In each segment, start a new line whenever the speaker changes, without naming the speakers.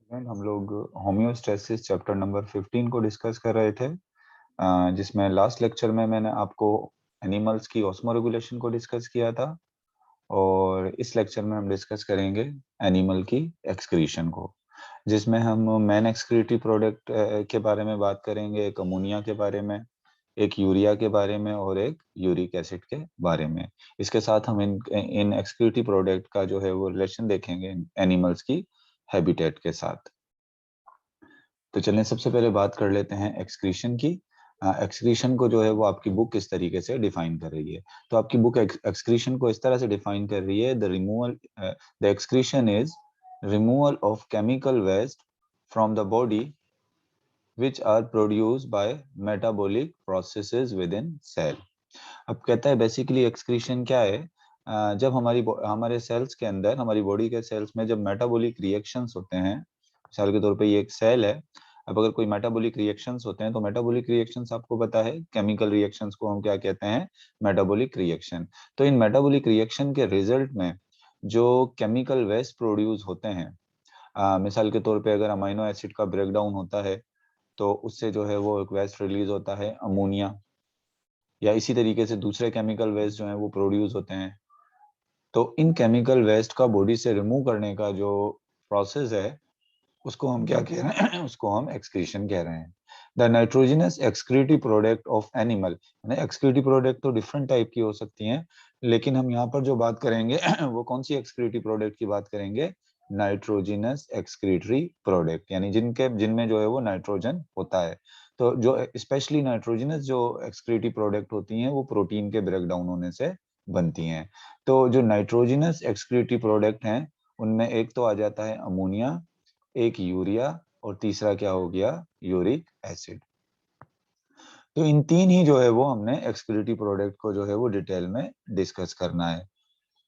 हम लोग homeostasis chapter number 15 को डिस्कस कर रहे थे, जिसमें लास्ट लेक्चर में मैंने आपको एनिमल्स की ऑस्मोरेगुलेशन को डिस्कस किया था और इस लेक्चर में हम डिस्कस करेंगे एनिमल की एक्सक्रीशन को, जिसमें हम मेन एक्सक्रीटरी प्रोडक्ट के बारे में बात करेंगे, एक अमोनिया के बारे में, एक यूरिया के बारे में और एक यूरिक एसिड के बारे में। इसके साथ हम इन एक्सक्रीटरी प्रोडक्ट का जो है वो रिलेशन देखेंगे एनिमल्स की हैबिटेट के साथ। तो चलें सबसे पहले बात कर लेते हैं एक्सक्रीशन की। एक्सक्रीशन को जो है वो आपकी बुक किस तरीके से डिफाइन कर रही है। तो आपकी बुक एक्सक्रीशन को इस तरह से डिफाइन कर रही है, the excretion is removal of chemical waste from the body which are produced by metabolic processes within cell। अब कहता है बेसिकली एक्सक्रीशन क्या है। जब हमारे सेल्स के अंदर, हमारी बॉडी के सेल्स में जब मेटाबॉलिक रिएक्शंस होते हैं, मिसाल के तौर पे ये एक सेल है। अब अगर कोई मेटाबॉलिक रिएक्शंस होते हैं तो मेटाबॉलिक रिएक्शंस आपको पता है, केमिकल रिएक्शंस को हम क्या कहते हैं, मेटाबॉलिक रिएक्शन। तो इन मेटाबॉलिक रिएक्शन के रिजल्ट में जो केमिकल वेस्ट प्रोड्यूस होते हैं, मिसाल के तौर पे अगर अमाइनो एसिड का ब्रेकडाउन होता है तो उससे जो है वो एक वेस्ट रिलीज होता है अमोनिया, या इसी तरीके से दूसरे केमिकल वेस्ट जो हैं वो प्रोड्यूस होते हैं। तो इन केमिकल वेस्ट का बॉडी से रिमूव करने का जो प्रोसेस है उसको हम क्या कह रहे हैं उसको हम एक्सक्रीशन कह रहे हैं। The nitrogenous excretive product of animal, excretive product तो डिफरेंट टाइप की हो सकती हैं, लेकिन हम यहाँ पर जो बात करेंगे वो कौन सी एक्सक्रीटिव प्रोडक्ट की बात करेंगे, नाइट्रोजनस एक्सक्रीटरी प्रोडक्ट, यानी जिनमें जो है वो नाइट्रोजन होता है। तो जो स्पेशली नाइट्रोजनस जो एक्सक्रीटिव प्रोडक्ट होती हैं वो प्रोटीन के ब्रेकडाउन होने से बनती हैं। तो जो नाइट्रोजनस एक्सक्रीटिव प्रोडक्ट हैं उनमें एक तो आ जाता है अमोनिया, एक यूरिया और तीसरा क्या हो गया, यूरिक एसिड। तो इन तीन ही जो है वो हमने एक्सक्रीटिव प्रोडक्ट को जो है वो डिटेल में डिस्कस करना है,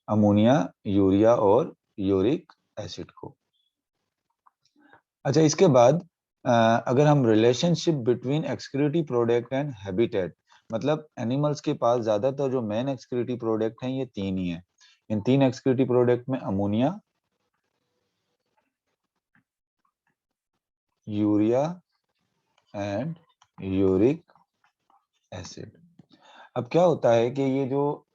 अमोनिया, यूरिया और यूरिक एसिड को। अच्छा, इसके बाद अगर हम relationship between excretive product and habitat, मतलब एनिमल्स के पास ज्यादातर जो मेन एक्सक्रीटिव प्रोडक्ट हैं ये तीन ही है। इन तीन एक्सक्रीटिव प्रोडक्ट में ammonia, urea and uric acid. अब क्या होता है कि ये जो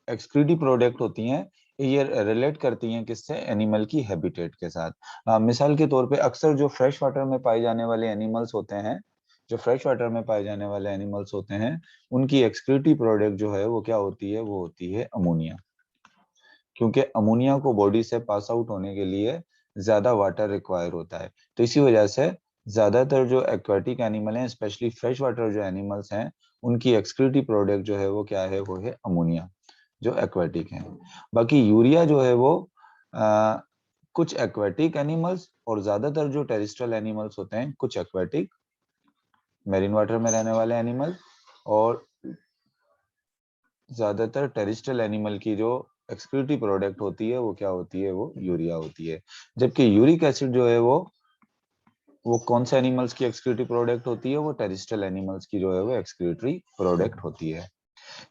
एक्सक्रीटिव प्रोडक्ट होती हैं ये रिलेट करती हैं किससे, एनिमल की हैबिटेट के साथ। मिसाल के तौर पे अक्सर जो फ्रेश वाटर में पाए जाने वाले एनिमल्स होते हैं, जो फ्रेश वाटर में पाए जाने वाले एनिमल्स होते हैं उनकी एक्सक्रीटिव प्रोडक्ट जो है वो क्या होती है, वो होती है अमोनिया। क्योंकि अमोनिया को बॉडी से पास आउट होने के लिए ज्यादा वाटर रिक्वायर होता है। तो इसी वजह से ज्यादातर जो एक्वाटिक एनिमल हैं, स्पेशली फ्रेश वाटर जो एनिमल्स हैं, उनकी एक्सक्रीटिव प्रोडक्ट जो है वो क्या है, वो है अमोनिया, जो एक्वाटिक हैं। बाकी यूरिया जो है वो कुछ एक्वाटिक एनिमल्स और ज्यादातर जो टेरेस्ट्रियल एनिमल्स होते हैं, कुछ एक्वाटिक मेरीन वाटर में रहने वाले एनिमल और ज्यादातर टेरेस्ट्रियल एनिमल की जो एक्सक्रीटिव प्रोडक्ट होती है वो क्या होती है, वो यूरिया होती है। जबकि यूरिक एसिड जो है वो कौन से एनिमल्स की एक्सक्रीटिव प्रोडक्ट होती है, वो टेरेस्ट्रियल एनिमल्स की जो है वो एक्सक्रीटरी प्रोडक्ट होती है।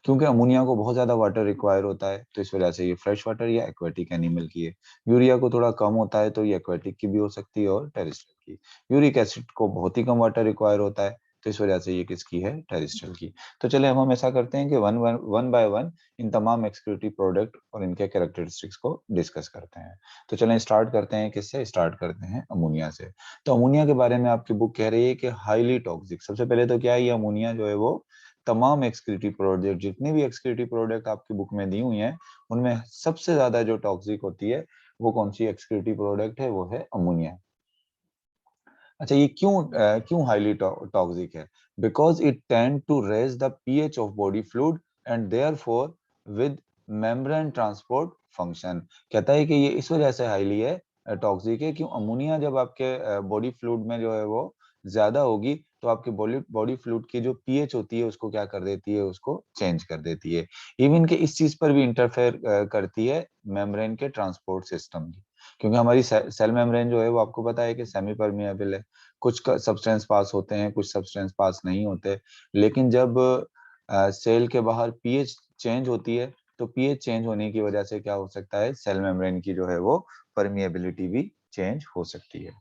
क्योंकि अमोनिया को बहुत ज्यादा वाटर रिक्वायर होता है तो इस वजह से ये फ्रेश वाटर या एक्वेटिक एनिमल की है। यूरिया को थोड़ा कम होता है तो ये एक्वेटिक की भी हो सकती है और टेरेस्ट्रियल की। यूरिक एसिड को बहुत ही कम वाटर रिक्वायर होता है तो इस वजह से ये किसकी है, टेरेस्ट्रियल की। तो चले हम ऐसा करते हैं कि वन बाय वन इन तमाम एक्सक्रीटिव प्रोडक्ट और इनके कैरेक्टरिस्टिक्स को डिस्कस करते हैं। तो चलें स्टार्ट करते हैं, किससे स्टार्ट करते हैं, अमोनिया से। तो अमोनिया के बारे में आपकी बुक कह रही है कि हाईली टॉक्सिक। सबसे पहले तो क्या है, ये अमोनिया जो है वो तमाम एक्सक्रीटिव प्रोडक्ट, जितनी भी एक्सक्रीटिव प्रोडक्ट आपकी बुक में दी हुई हैं उनमें सबसे ज्यादा जो टॉक्सिक होती है वो कौन सी एक्सक्रीटिव प्रोडक्ट है, वो है अमोनिया। अच्छा, ये क्यों हाईली टॉक्सिक है, because it tend to raise the pH of body fluid and therefore with membrane transport function. कहता है कि ये इस वजह से हाईली है, टॉक्सिक है, क्यों, अमोनिया जब आपके बॉडी फ्लूइड में जो है वो ज्यादा होगी तो आपके बॉडी फ्लूइड की जो पीएच होती है उसको क्या कर देती है, उसको चेंज कर देती है। इवन के इस चीज पर भी इंटरफेयर करती है मेम्ब्रेन के ट्रांसपोर्ट सिस्टम की। क्योंकि हमारी सेल मेम्ब्रेन जो है वो आपको पता है कि सेमी परमिएबल है, कुछ सब्सटेंस पास होते हैं, कुछ सब्सटेंस पास नहीं होते। लेकिन जब सेल के बाहर पीएच चेंज होती है तो पीएच चेंज होने की वजह से क्या हो सकता है, सेल मेम्ब्रेन की जो है वो परमिएबिलिटी भी चेंज हो सकती है।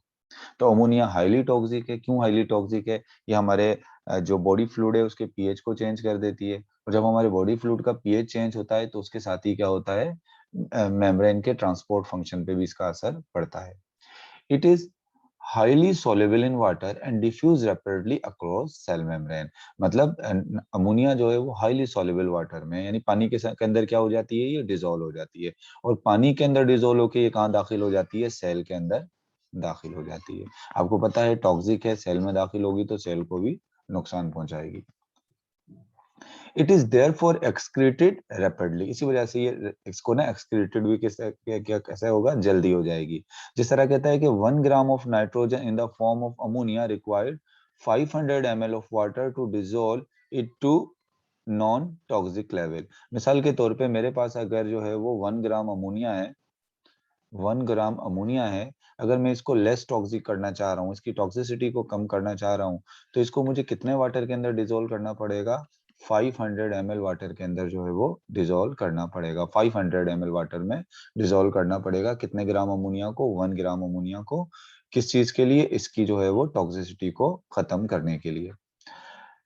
तो अमोनिया हाईली टॉक्सिक है। क्यों हाईली टॉक्सिक है? ये हमारे जो बॉडी फ्लूइड है उसके पीएच को चेंज कर देती है, और जब हमारे बॉडी फ्लूइड का पीएच चेंज होता है तो उसके साथ ही क्या होता है, मेम्ब्रेन के ट्रांसपोर्ट फंक्शन पे भी इसका असर पड़ता है। It is highly soluble in water and diffuse rapidly across cell membrane। मतलब अमोनिया जो है वो हाईली soluble वाटर में, यानी पानी के अंदर क्या हो जाती है, ये डिजोल्व हो जाती है, और पानी के अंदर डिजोल्व होकर ये कहाँ दाखिल हो जाती है, सेल के अंदर दाखिल हो जाती है। आपको पता है टॉक्सिक है, सेल में दाखिल होगी तो सेल को भी नुकसान पहुंचाएगी। It is therefore excreted rapidly, इसी वजह से ये इसको ना एक्सक्रीटेड भी कैसे होगा, जल्दी हो जाएगी। जिस तरह कहता है कि 1 gram of nitrogen in the form of ammonia required 500 ml of water to dissolve it to non toxic level. मिसाल के तौर पे मेरे पास अगर जो है वो 1 ग्राम अमोनिया है, 1 ग्राम अमोनिया है, अगर मैं इसको लेस टॉक्सिक करना चाह रहा हूँ, इसकी टॉक्सिसिटी को कम करना चाह रहा हूँ, तो इसको मुझे कितने वाटर के अंदर डिसॉल्व करना पड़ेगा, 500 ml वाटर के अंदर जो है वो डिसॉल्व करना पड़ेगा। 500 ml वाटर में डिसॉल्व करना पड़ेगा कितने ग्राम अमोनिया को, 1 ग्राम अमोनिया को। किस चीज के लिए, इसकी जो है वो टॉक्सिसिटी को खत्म करने के लिए।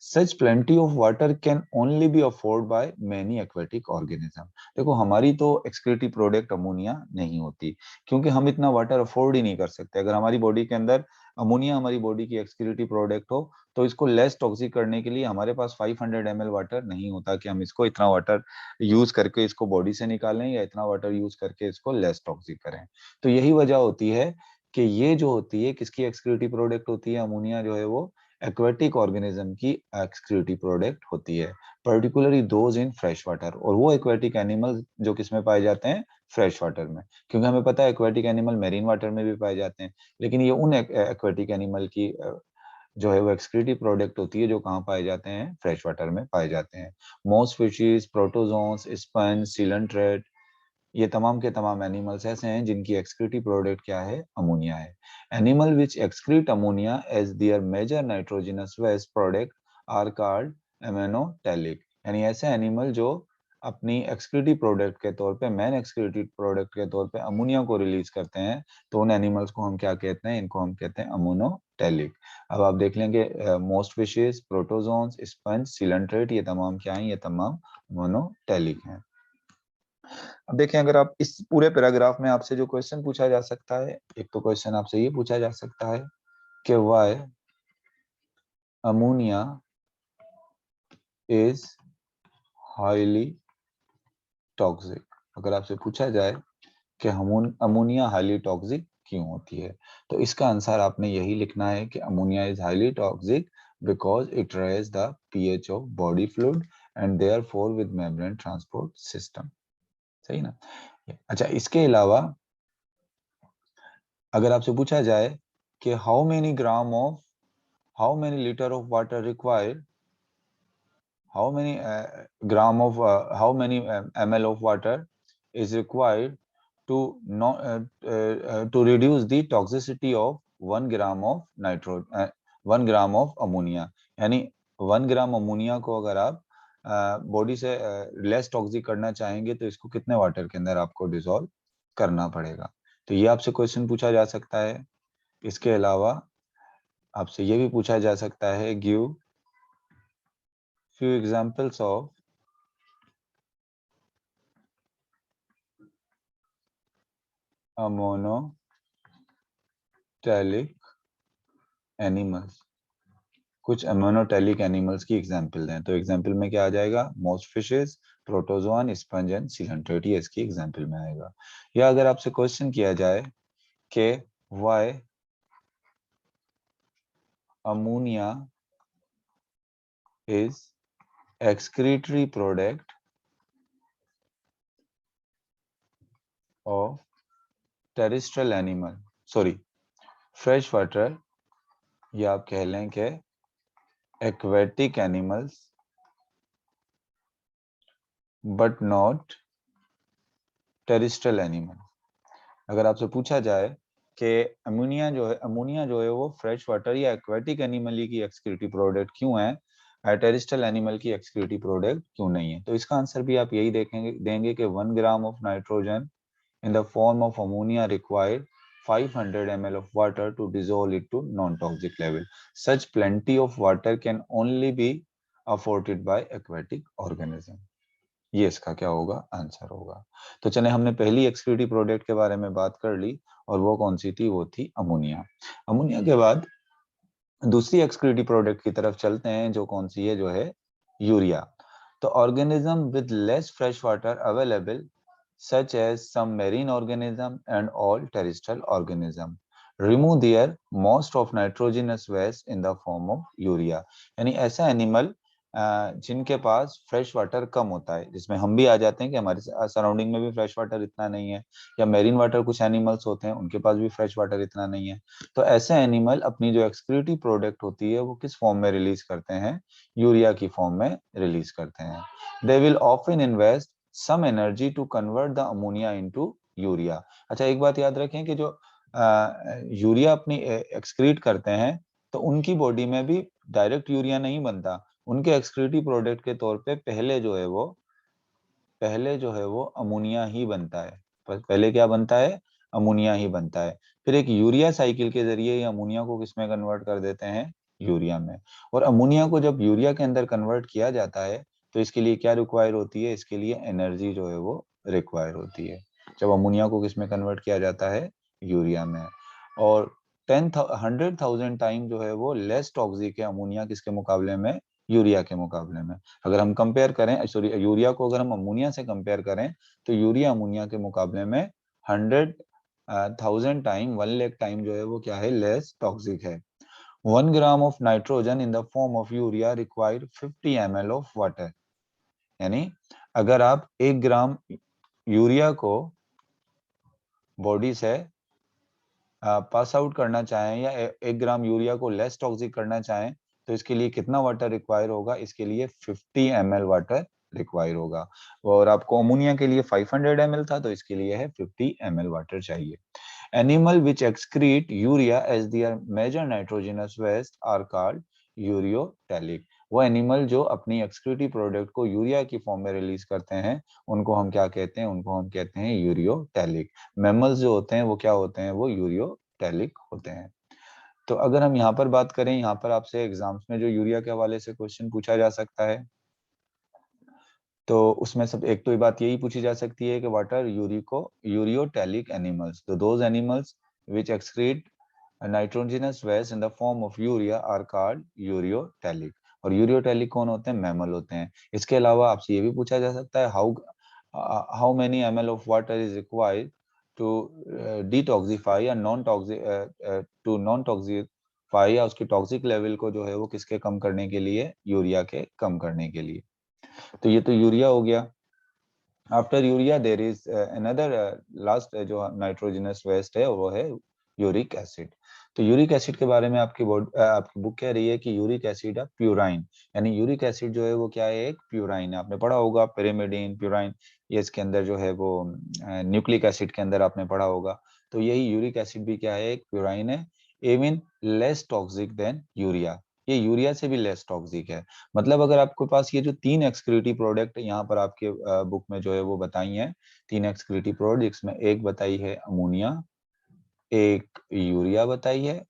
Such plenty of water can only be afforded by many aquatic organism। देखो हमारी तो एक्सक्रीटिव प्रोडक्ट अमोनिया नहीं होती, क्योंकि हम इतना वाटर अफोर्ड ही नहीं कर सकते। अगर हमारी बॉडी के अंदर अमोनिया हमारी बॉडी की एक्सक्रीटिव प्रोडक्ट हो, तो इसको लेस टॉक्सिक करने के लिए हमारे पास 500 ml वाटर नहीं होता कि हम इसको इतना वाटर यूज करके इसको बॉडी से निकालें, या इतना वाटर यूज करके इसको लेस टॉक्सिक करें। तो यही वजह होती है कि ये जो होती है किसकी एक्सक्रीटिव प्रोडक्ट होती है, अमोनिया जो है वो एक्वेटिक ऑर्गेनिज्म की एक्सक्रीटिव प्रोडक्ट होती है, particularly those in fresh water. और वो एक्वेटिक एनिमल जो किसमें पाए जाते हैं, फ्रेश वाटर में, क्योंकि हमें पता है एक्वेटिक एनिमल मेरीन वाटर में भी पाए जाते हैं, लेकिन ये उन एक्वेटिक एनिमल की जो है वो एक्सक्रीटिव प्रोडक्ट होती है जो कहाँ पाए जाते हैं, फ्रेश वाटर में पाए जाते हैं। Most fishes, protozoans, sponge, coelenterate, ये तमाम के तमाम एनिमल्स ऐसे हैं जिनकी एक्सक्रीटिव प्रोडक्ट क्या है, अमोनिया है। Animal which excrete ammonia as their major nitrogenous waste product are called ammonotelic. यानी ऐसे एनिमल जो अपनी एक्सक्रीटिव प्रोडक्ट के तौर पे, मेन एक्सक्रीटिव प्रोडक्ट के तौर पे अमोनिया को रिलीज करते हैं, तो उन एनिमल्स को हम क्या कहते हैं, इनको हम कहते हैं अमोनोटेलिक। अब आप देख लेंगे most fishes, protozoans, sponge, coelenterate, ये तमाम क्या हैं, ये तमाम मोनोटेलिक हैं। अब देखें, अगर आप इस पूरे पैराग्राफ में आपसे जो क्वेश्चन पूछा जा सकता है, एक तो क्वेश्चन आपसे ये पूछा जा सकता है कि why ammonia is highly toxic. अगर आपसे पूछा जाए कि अमोनिया हाईली टॉक्सिक क्यों होती है, तो इसका आंसर आपने यही लिखना है कि ammonia is highly toxic because it raise the pH of body fluid and therefore with membrane transport system. सही ना? अच्छा, इसके अलावा अगर आपसे पूछा जाए कि how many litre of water required, how many gram of how many ml of water is required to to reduce the toxicity of 1 gram of 1 gram of ammonia। यानी 1 ग्राम अमोनिया को अगर आप बॉडी से less toxic करना चाहेंगे तो इसको कितने वाटर के अंदर आपको डिसॉल्व करना पड़ेगा। तो ये आपसे क्वेश्चन पूछा जा सकता है। इसके अलावा आपसे ये भी पूछा जा सकता है, give few examples of ammonotelic animals. कुछ मोनोटेलिक एनिमल्स की एग्जांपल दें, तो एग्जांपल में क्या आ जाएगा, most fishes, protozoan, sponge and coelenterate, ये इसकी एग्जांपल में आएगा। या अगर आपसे क्वेश्चन किया जाए कि why ammonia is excretory product of terrestrial animal, sorry fresh water, या आप कह लें कि aquatic animals but not terrestrial animal. अगर आपसे पूछा जाए कि अमोनिया जो है वो फ्रेश वाटर या एक्वेटिक एनिमल की एक्सक्रीटिव प्रोडक्ट क्यों है, टेरेस्ट्रियल एनिमल की एक्सक्रीटिव प्रोडक्ट क्यों नहीं है, तो इसका आंसर भी आप यही देंगे कि 1 gram of nitrogen in the form of ammonia required 500 ml of water to dissolve it to non-toxic level. Such plenty of water can only be afforded by aquatic organism. ये इसका क्या होगा, आंसर होगा। तो चले, हमने पहली एक्सक्रीटिव प्रोडक्ट के बारे में बात कर ली, और वो कौन सी थी, वो थी अमोनिया। अमोनिया के बाद दूसरी एक्सक्रीटिव प्रोडक्ट की तरफ चलते हैं, जो कौन सी है, जो है यूरिया। तो organism with less fresh water available such as some marine organism and all terrestrial organism remove their most of nitrogenous waste in the form of urea। यानी ऐसा एनिमल जिनके पास फ्रेश वाटर कम होता है, जिसमें हम भी आ जाते हैं कि हमारे सराउंडिंग में भी फ्रेश वाटर इतना नहीं है, या मेरीन वाटर कुछ एनिमल्स होते हैं उनके पास भी फ्रेश वाटर इतना नहीं है, तो ऐसे एनिमल अपनी जो एक्सक्रीटिव प्रोडक्ट होती है वो किस फॉर्म में रिलीज करते हैं, यूरिया की फॉर्म में रिलीज करते हैं। They will often invest some energy to convert the ammonia into urea। अच्छा, एक बात याद रखें कि जो यूरिया अपनी एक्सक्रीट करते हैं, तो उनकी बॉडी में भी डायरेक्ट यूरिया नहीं बनता, उनके एक्सक्रीटिव प्रोडक्ट के तौर पे पहले जो है वो अमोनिया ही बनता है। पहले क्या बनता है, अमोनिया ही बनता है। फिर एक यूरिया साइकिल के जरिए ये अमोनिया को किसमें कन्वर्ट कर देते हैं, यूरिया में। और अमोनिया को जब यूरिया के अंदर कन्वर्ट किया जाता है, तो इसके लिए क्या रिक्वायर होती है, इसके लिए एनर्जी जो है वो रिक्वायर होती है, जब अमोनिया को किसमें कन्वर्ट किया जाता है, यूरिया में। और 100,000 टाइम जो है वो लेस टॉक्सिक है अमोनिया किसके मुकाबले में, यूरिया के मुकाबले में। अगर हम कंपेयर करें, सॉरी, यूरिया को अगर हम अमोनिया से कंपेयर करें, तो यूरिया अमोनिया के मुकाबले में 100,000 टाइम, 1,00,000 टाइम जो है वो क्या है, लेस टॉक्सिक है। 1 gram of nitrogen in the form of urea require 50 ml of water. यानी अगर आप 1 ग्राम यूरिया को बॉडी से पास आउट करना चाहें, या 1 ग्राम यूरिया को लेस टॉक्सिक करना चाहें, तो इसके लिए कितना वाटर रिक्वायर होगा, इसके लिए 50 ml वाटर रिक्वायर होगा। और आपको अमोनिया के लिए 500 ml था, तो इसके लिए है 50 ml वाटर चाहिए। Animal which excrete urea as their major nitrogenous waste are called ureotelic. वो एनिमल जो अपनी एक्सक्रीटिव प्रोडक्ट को यूरिया की फॉर्म में रिलीज करते हैं, उनको हम क्या कहते हैं, उनको हम कहते हैं यूरियोटैलिक। मैमल्स जो होते हैं वो क्या होते हैं, वो यूरियोटैलिक होते हैं। तो अगर हम यहाँ पर बात करें, यहाँ पर आपसे एग्जाम्स में जो यूरिया के हवाले से क्वेश्चन पूछा जा सकता है, तो उसमें सब एक तो ये बात यही पूछी जा सकती है कि व्हाट आर यूरियोटैलिक एनिमल्स। तो those animals which excrete nitrogenous waste in the form of urea are called ureotelic. और यूरियोटैलिक कौन होते हैं, मैमल होते हैं। इसके अलावा आपसे ये भी पूछा जा सकता है, how many ml of water is required to detoxify या नॉन टॉक्सिफाई, या उसकी टॉक्सिक लेवल को जो है वो किसके कम करने के लिए, यूरिया के कम करने के लिए। तो ये तो यूरिया हो गया। After urea there is another last जो नाइट्रोजनस वेस्ट है, वो है यूरिक एसिड। तो यूरिक एसिड के बारे में आपकी बुक कह रही है कि यूरिक एसिड है प्यूराइन। यानी यूरिक एसिड जो है वो क्या है, एक प्यूराइन है। आपने पढ़ा होगा pyrimidine, प्यूराइन, ये इसके अंदर जो है वो न्यूक्लिक एसिड के अंदर आपने पढ़ा होगा। तो यही यूरिक एसिड भी क्या है, एक प्यूराइन है। Even less toxic than urea, ये यूरिया से भी लेस टॉक्सिक है। मतलब अगर आपके पास ये जो 3 एक्सक्रीटिव प्रोडक्ट यहाँ पर आपके बुक में जो है वो बताई हैं, 3 एक्सक्रीटिव प्रोडक्ट्स में एक बताई है अमोनिया, एक यूरिया बताई है,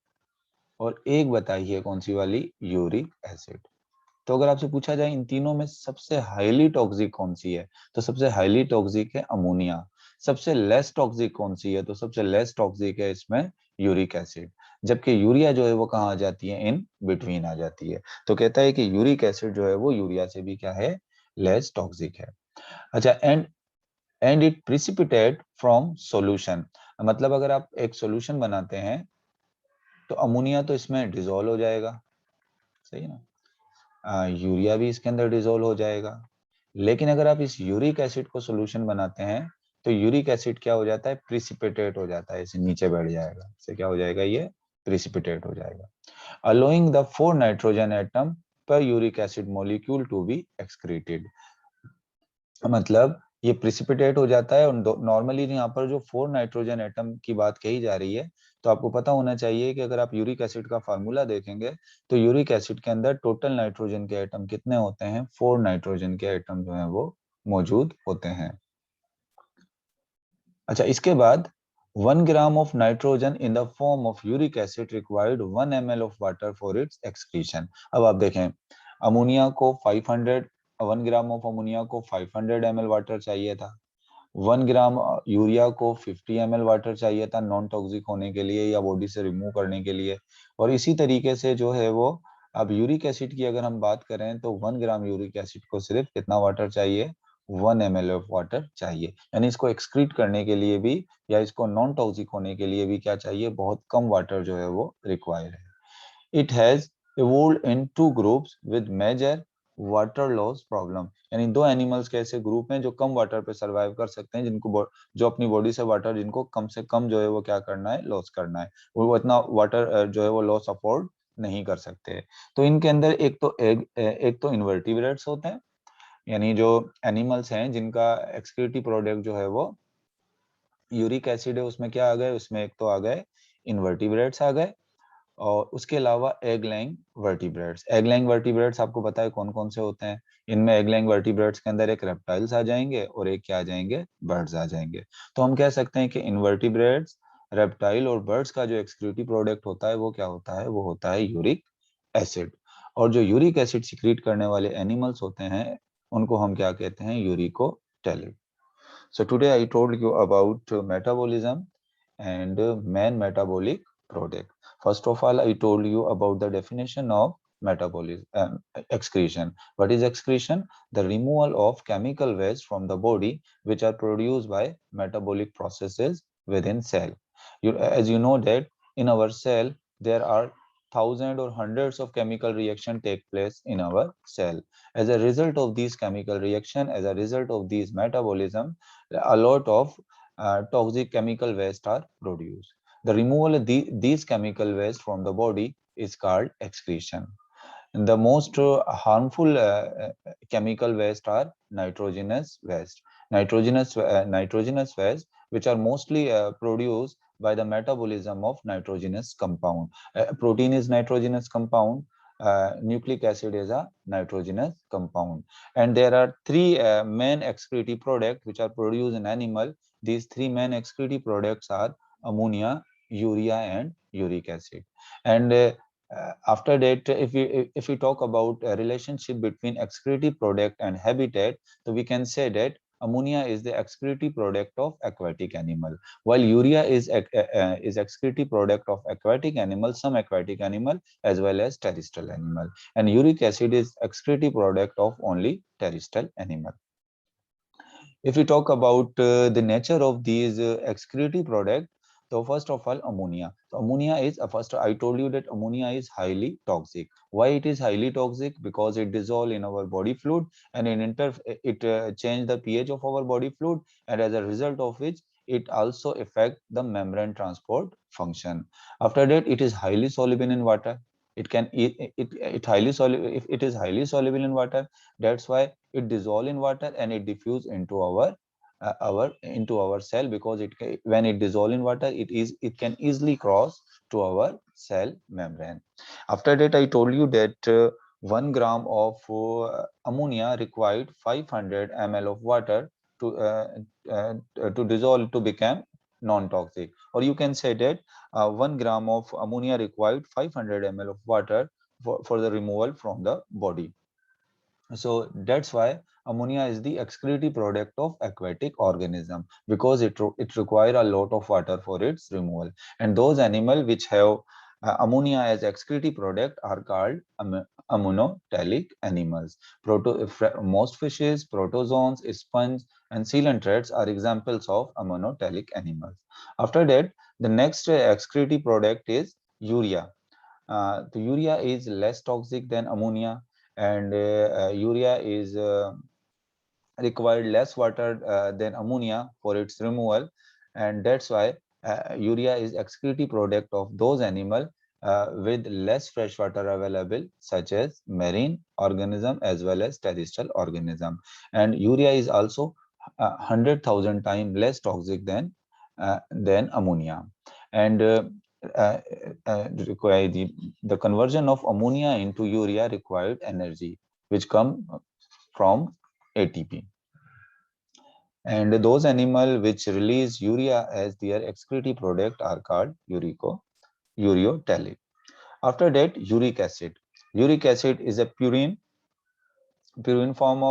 और एक बताई है कौन सी वाली, यूरिक एसिड। तो अगर आपसे पूछा जाए इन तीनों में सबसे हाईली टॉक्सिक कौन सी है, तो सबसे हाईली टॉक्सिक है अमोनिया। सबसे लेस टॉक्सिक कौन सी है, तो सबसे लेस टॉक्सिक है इसमें यूरिक एसिड। जबकि यूरिया जो है वो कहाँ आ जाती है, इन बिटवीन आ जाती है। तो कहता है कि यूरिक एसिड जो है वो यूरिया से भी क्या है, लेस टॉक्सिक है। अच्छा, and it precipitate from solution. मतलब अगर आप एक सॉल्यूशन बनाते हैं, तो अमोनिया तो इसमें डिसॉल्व हो जाएगा, सही है ना, यूरिया भी इसके अंदर डिसॉल्व हो जाएगा। लेकिन अगर आप इस यूरिक एसिड को सॉल्यूशन बनाते हैं, तो यूरिक एसिड क्या हो जाता है, प्रिसिपिटेट हो जाता है, इसे नीचे बैठ जाएगा, इसे क्या हो जाएगा, ये प्रिसिपिटेट हो जाएगा। अलोइंग द 4 नाइट्रोजन एटम पर uric acid molecule to be excreted. मतलब ये प्रिसिपिटेट हो जाता है। और नॉर्मली यहाँ पर जो 4 नाइट्रोजन एटम की बात कही जा रही है, तो आपको पता होना चाहिए कि अगर आप यूरिक एसिड का फार्मूला देखेंगे, तो यूरिक एसिड के अंदर टोटल नाइट्रोजन के एटम कितने होते हैं, 4 नाइट्रोजन के एटम जो है वो मौजूद होते हैं। अच्छा, इसके बाद 1 gram of nitrogen in the form of uric acid required 1 ml of water for its excretion. अब आप देखें, अमोनिया को 500 1 ग्राम ऑफ अमोनिया को 500 ml वाटर चाहिए था, 1 ग्राम यूरिया को 50 ml वाटर चाहिए था नॉन टॉक्सिक होने के लिए या बॉडी से रिमूव करने के लिए। और इसी तरीके से जो है वो, अब यूरिक एसिड की अगर हम बात करें तो 1 ग्राम यूरिक एसिड को सिर्फ कितना वाटर चाहिए, 1 ml ऑफ वाटर चाहिए। यानी इसको एक्सक्रीट करने के लिए भी या इसको नॉन टॉक्सिक होने के लिए भी क्या चाहिए, बहुत कम वाटर जो है वो रिक्वायर्ड है। It has evolved in two groups with major water loss problem। यानी दो एनिमल्स के ऐसे ग्रुप हैं जो कम वाटर पे सरवाइव कर सकते हैं, जिनको जो अपनी बॉडी से वाटर जिनको कम से कम जो है वो क्या करना है, लॉस करना है, वो इतना वाटर जो है वो लॉस अफोर्ड नहीं कर सकते। तो इनके अंदर एक तो इन्वर्टिब्रेट्स होते हैं, यानी जो एनिमल्स हैं जिनका एक्सक्रीटिव प्रोडक्ट जो है वो यूरिक एसिड है, उसमें क्या आ गए, उसमें एक तो आ गए इन्वर्टिब्रेट्स आ गए, और उसके अलावा egg laying vertebrates. Egg laying vertebrates आपको पता है कौन कौन से होते हैं, इनमें एग लैंग वर्टिब्रेट्स के अंदर एक रेप्टाइल्स आ जाएंगे और एक क्या आ जाएंगे, बर्ड्स आ जाएंगे। तो हम कह सकते हैं कि इनवर्टिब्रेट्स, रेप्टाइल और बर्ड्स का जो एक्सक्रीटिव प्रोडक्ट होता है वो क्या होता है, वो होता है यूरिक एसिड। और जो यूरिक एसिड सिक्रीट करने वाले एनिमल्स होते हैं उनको हम क्या कहते हैं, uricotelic. So today I told you about metabolism and main metabolic product. First of all, I told you about the definition of metabolism, excretion. What is excretion? The removal of chemical waste from the body which are produced by metabolic processes within cell. As you know that in our cell there are thousands or hundreds of chemical reaction take place in our cell. As a result of these chemical reaction, as a result of these metabolism, a lot of toxic chemical waste are produced. The removal of these chemical waste from the body is called excretion. The most harmful chemical waste are nitrogenous waste. Nitrogenous waste, which are mostly produced by the metabolism of nitrogenous compound. Protein is nitrogenous compound. Nucleic acid is a nitrogenous compound, and there are three main excretory products which are produced in animal. These three main excretory products are ammonia, urea, and uric acid. And after that, if we talk about a relationship between excretory product and habitat, so we can say that ammonia is the excretory product of aquatic animal, while urea is excretory product of aquatic animal, some aquatic animal as well as terrestrial animal, and uric acid is excretory product of only terrestrial animal. If we talk about the nature of these excretory products, so first of all, ammonia. So ammonia is first I told you that ammonia is highly toxic. Why it is highly toxic? Because it dissolves in our body fluid, and it change the pH of our body fluid, and as a result of which it also affect the membrane transport function. After that, it is highly soluble in water. It highly soluble. If it is highly soluble in water, that's why it dissolve in water and it diffuse into our cell, because when it dissolve in water, it can easily cross to our cell membrane. After that, I told you that 1 gram of ammonia required 500 ml of water to dissolve to become non-toxic, or you can say that 1 gram of ammonia required 500 ml of water for the removal from the body. So that's why ammonia is the excretory product of aquatic organism, because it requires a lot of water for its removal. And those animals which have ammonia as excretory product are called ammonotelic animals. Most fishes, protozoans, sponge, and coelentrates are examples of ammonotelic animals. After that, the next excretory product is urea. The urea is less toxic than ammonia, and urea is required less water than ammonia for its removal, and that's why urea is excretory product of those animals with less fresh water available, such as marine organism as well as terrestrial organism. And urea is also 100,000 times less toxic than ammonia. And uh, require the conversion of ammonia into urea required energy, which come from ATP. and those animal which release urea as their excretory product are called ureotelic. After that, uric acid. Uric acid is a purine form,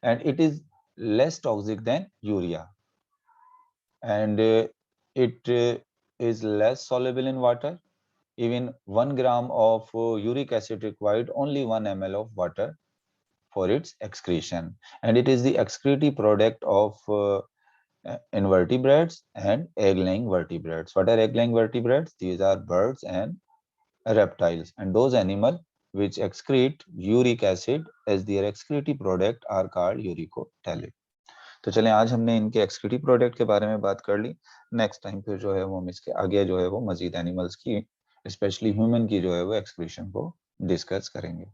and it is less toxic than urea, and it is less soluble in water. Even 1 gram of uric acid required only 1 ml of water for its excretion, and it is the excretory product of invertebrates and egg-laying vertebrates. What are egg-laying vertebrates? These are birds and reptiles, and those animals which excrete uric acid as their excretory product are called uricotelic. तो चलें, आज हमने इनके excretory product के बारे में बात कर ली। नेक्स्ट टाइम फिर जो है वो हम इसके आगे जो है वो मजीद एनिमल्स की, स्पेशली ह्यूमन की जो है वो एक्सक्रीशन को डिस्कस करेंगे।